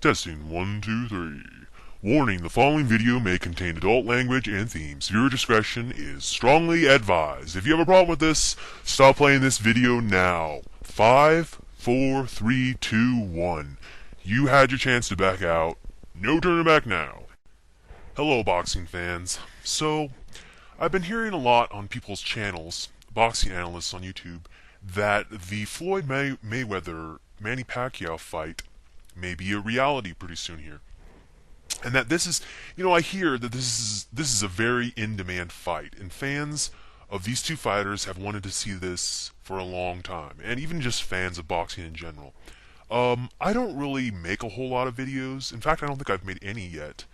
Testing 1, 2, 3. Warning, the following video may contain adult language and themes. Viewer discretion is strongly advised. If you have a problem with this, stop playing this video now. 5, 4, 3, 2, 1. You had your chance to back out. No turning back now. Hello, boxing fans. So, I've been hearing a lot on people's channels, boxing analysts on YouTube, that the Floyd Mayweather Manny Pacquiao fight may be a reality pretty soon here. And that this is, I hear that this is a very in-demand fight, and fans of these two fighters have wanted to see this for a long time, and even just fans of boxing in general. I don't really make a whole lot of videos. In fact, I don't think I've made any yet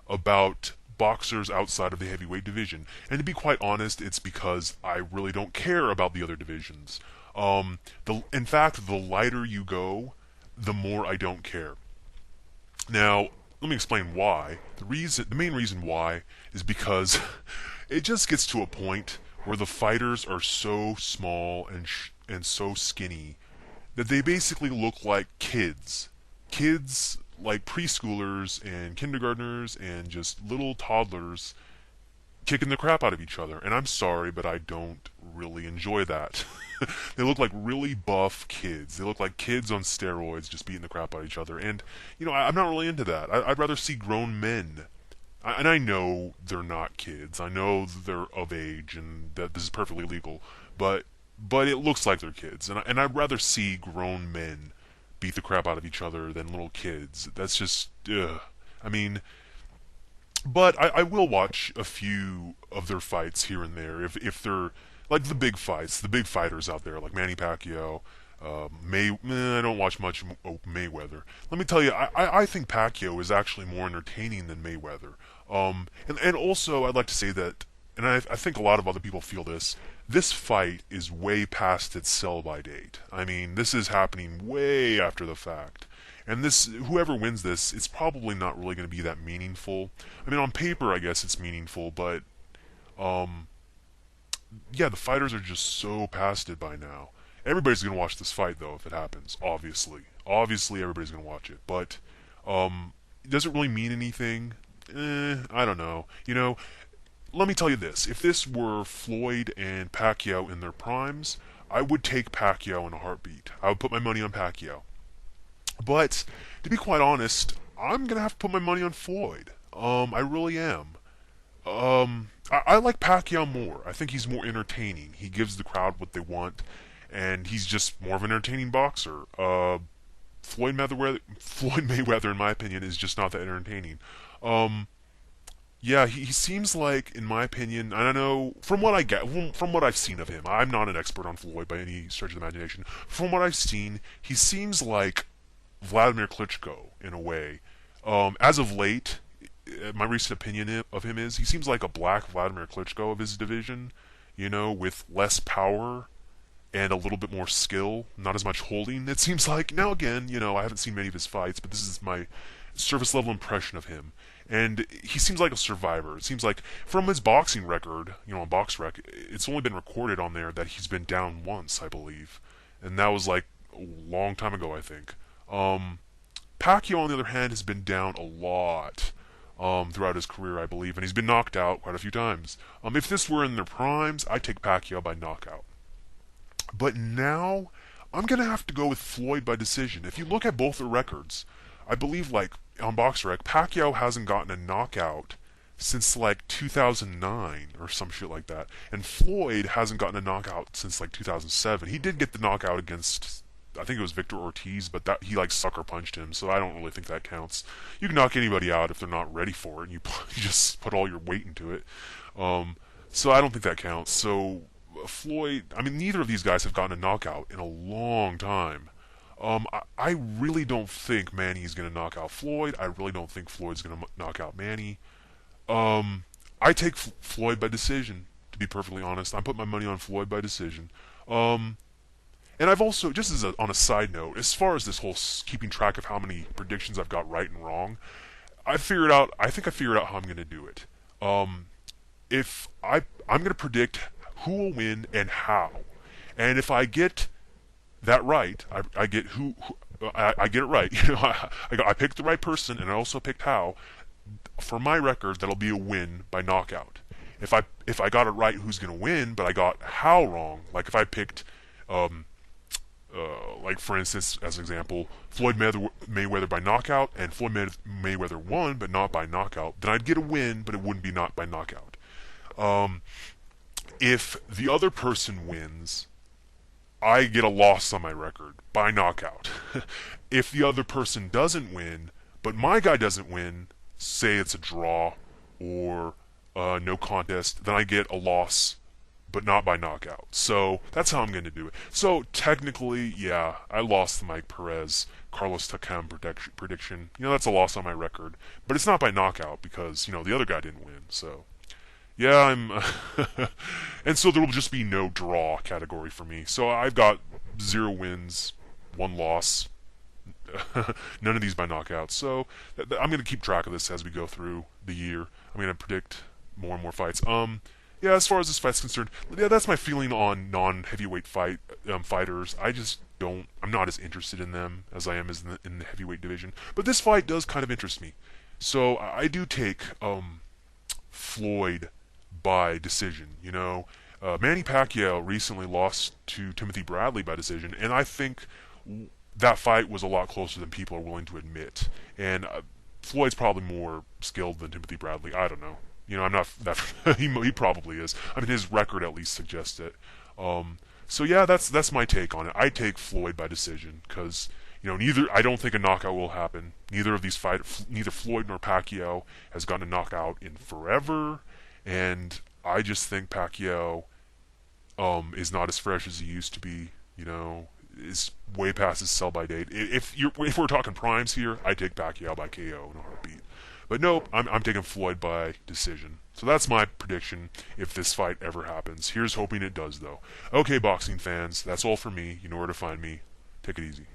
about boxers outside of the heavyweight division. And to be quite honest, it's because I really don't care about the other divisions. In fact, the lighter you go, the more I don't care. Now, let me explain why. The main reason why is because it just gets to a point where the fighters are so small and so skinny that they basically look like kids. Kids like preschoolers and kindergartners and just little toddlers kicking the crap out of each other. And I'm sorry, but I don't really enjoy that. They look like really buff kids. They look like kids on steroids just beating the crap out of each other. And, I'm not really into that. I'd rather see grown men. And I know they're not kids. I know they're of age and that this is perfectly legal. But it looks like they're kids. And I'd rather see grown men beat the crap out of each other than little kids. That's just, ugh. But I will watch a few of their fights here and there if they're like the big fights, the big fighters out there like Manny Pacquiao. I don't watch much Mayweather. Let me tell you, I think Pacquiao is actually more entertaining than Mayweather. And also I'd like to say that, and I think a lot of other people feel this. This fight is way past its sell-by date. I mean, this is happening way after the fact. And whoever wins this, it's probably not really going to be that meaningful. I mean, on paper, I guess it's meaningful, but, yeah, the fighters are just so past it by now. Everybody's going to watch this fight, though, if it happens, obviously. Obviously, everybody's going to watch it, but, does it really mean anything? I don't know. Let me tell you this. If this were Floyd and Pacquiao in their primes, I would take Pacquiao in a heartbeat. I would put my money on Pacquiao. But, to be quite honest, I'm going to have to put my money on Floyd. I really am. I like Pacquiao more. I think he's more entertaining. He gives the crowd what they want, and he's just more of an entertaining boxer. Floyd Mayweather, in my opinion, is just not that entertaining. Yeah, he seems like, in my opinion, I don't know, from what I get, from what I've seen of him, I'm not an expert on Floyd by any stretch of the imagination. From what I've seen, he seems like Vladimir Klitschko, in a way. As of late, my recent opinion of him is, he seems like a black Vladimir Klitschko of his division, with less power and a little bit more skill, not as much holding, it seems like. Now again, I haven't seen many of his fights, but this is my surface level impression of him. And he seems like a survivor. It seems like, from his boxing record, on BoxRec, it's only been recorded on there that he's been down once, I believe. And that was like a long time ago, I think. Pacquiao, on the other hand, has been down a lot throughout his career, I believe, and he's been knocked out quite a few times. If this were in their primes, I'd take Pacquiao by knockout. But now, I'm going to have to go with Floyd by decision. If you look at both their records, I believe, on BoxRec, Pacquiao hasn't gotten a knockout since, 2009 or some shit like that. And Floyd hasn't gotten a knockout since, 2007. He did get the knockout against, I think it was Victor Ortiz, but that he, sucker punched him, so I don't really think that counts. You can knock anybody out if they're not ready for it, and you just put all your weight into it. So I don't think that counts. So, Floyd, neither of these guys have gotten a knockout in a long time. I really don't think Manny's going to knock out Floyd. I really don't think Floyd's going to knock out Manny. I take Floyd by decision, to be perfectly honest. I put my money on Floyd by decision. And I've also, just on a side note, as far as this whole keeping track of how many predictions I've got right and wrong, I think I figured out how I'm going to do it. I'm going to predict who will win and how. And if I get that right, I get I get it right. I picked the right person, and I also picked how. For my record, that'll be a win by knockout. If I got it right, who's gonna win? But I got how wrong. Like if I picked, um, like for instance, as an example, Floyd Mayweather by knockout, and Floyd Mayweather won, but not by knockout, then I'd get a win, but it wouldn't be not by knockout. Um, if the other person wins, I get a loss on my record by knockout. If the other person doesn't win, but my guy doesn't win, say it's a draw or no contest, then I get a loss, but not by knockout. So that's how I'm going to do it. So technically, yeah, I lost the Mike Perez Carlos Takam prediction. That's a loss on my record, but it's not by knockout because the other guy didn't win. So yeah, I'm. And so there will just be no draw category for me. So I've got 0 wins, 1 loss, none of these by knockout. So I'm going to keep track of this as we go through the year. I'm going to predict more and more fights. Yeah, as far as this fight's concerned, yeah, that's my feeling on non-heavyweight fighters. I just don't. I'm not as interested in them as I am in the heavyweight division. But this fight does kind of interest me. So I do take Floyd by decision. Manny Pacquiao recently lost to Timothy Bradley by decision, and I think that fight was a lot closer than people are willing to admit. And Floyd's probably more skilled than Timothy Bradley. I don't know. I'm not that. he probably is. I mean, his record at least suggests it. So yeah, that's my take on it. I take Floyd by decision because neither. I don't think a knockout will happen. Neither of these neither Floyd nor Pacquiao has gotten a knockout in forever, and I just think Pacquiao is not as fresh as he used to be. Is way past his sell by date. If we're talking primes here, I take Pacquiao by KO in a heartbeat. But nope, I'm taking Floyd by decision. So that's my prediction if this fight ever happens. Here's hoping it does, though. Okay, boxing fans, that's all for me. You know where to find me. Take it easy.